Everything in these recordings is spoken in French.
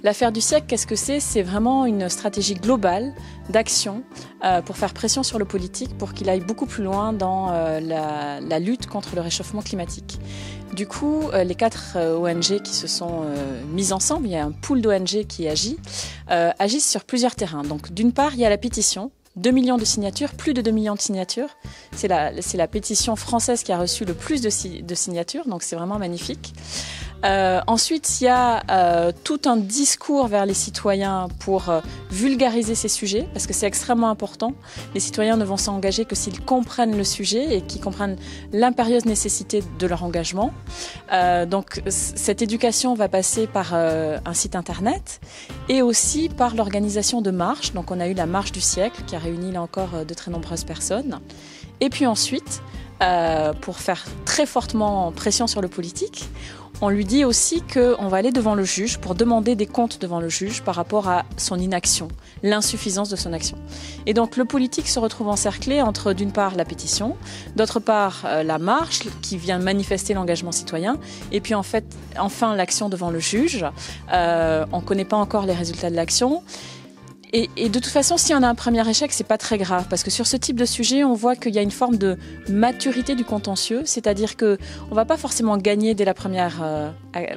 L'affaire du siècle, qu'est-ce que c'est? C'est vraiment une stratégie globale d'action pour faire pression sur le politique pour qu'il aille beaucoup plus loin dans la lutte contre le réchauffement climatique. Du coup, les 4 ONG qui se sont mises ensemble, il y a un pool d'ONG qui agissent sur plusieurs terrains. Donc d'une part, il y a la pétition. 2 millions de signatures, plus de 2 millions de signatures. C'est la pétition française qui a reçu le plus de signatures, donc c'est vraiment magnifique. Ensuite, il y a tout un discours vers les citoyens pour vulgariser ces sujets, parce que c'est extrêmement important. Les citoyens ne vont s'engager que s'ils comprennent le sujet et qu'ils comprennent l'impérieuse nécessité de leur engagement. Donc cette éducation va passer par un site internet et aussi par l'organisation de marches. Donc on a eu la marche du siècle qui a réuni là encore de très nombreuses personnes. Et puis ensuite, pour faire très fortement pression sur le politique, on lui dit aussi qu'on va aller devant le juge pour demander des comptes devant le juge par rapport à son inaction, l'insuffisance de son action. Et donc le politique se retrouve encerclé entre d'une part la pétition, d'autre part la marche qui vient manifester l'engagement citoyen, et puis enfin l'action devant le juge. On ne connaît pas encore les résultats de l'action. Et de toute façon, si on a un premier échec, c'est pas très grave, parce que sur ce type de sujet, on voit qu'il y a une forme de maturité du contentieux, c'est-à-dire que on va pas forcément gagner dès la première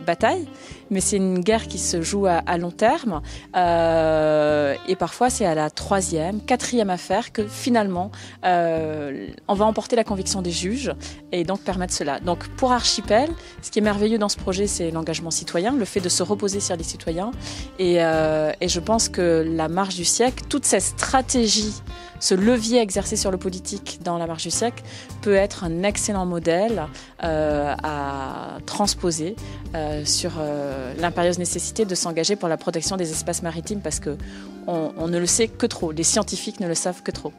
bataille, mais c'est une guerre qui se joue à long terme, et parfois c'est à la 3e, 4e affaire que finalement on va emporter la conviction des juges et donc permettre cela. Donc pour Archipel, ce qui est merveilleux dans ce projet, c'est l'engagement citoyen, le fait de se reposer sur les citoyens, et je pense que la marche du siècle, toute cette stratégie, ce levier exercé sur le politique dans la marche du siècle peut être un excellent modèle à transposer sur l'impérieuse nécessité de s'engager pour la protection des espaces maritimes, parce qu'on ne le sait que trop, les scientifiques ne le savent que trop.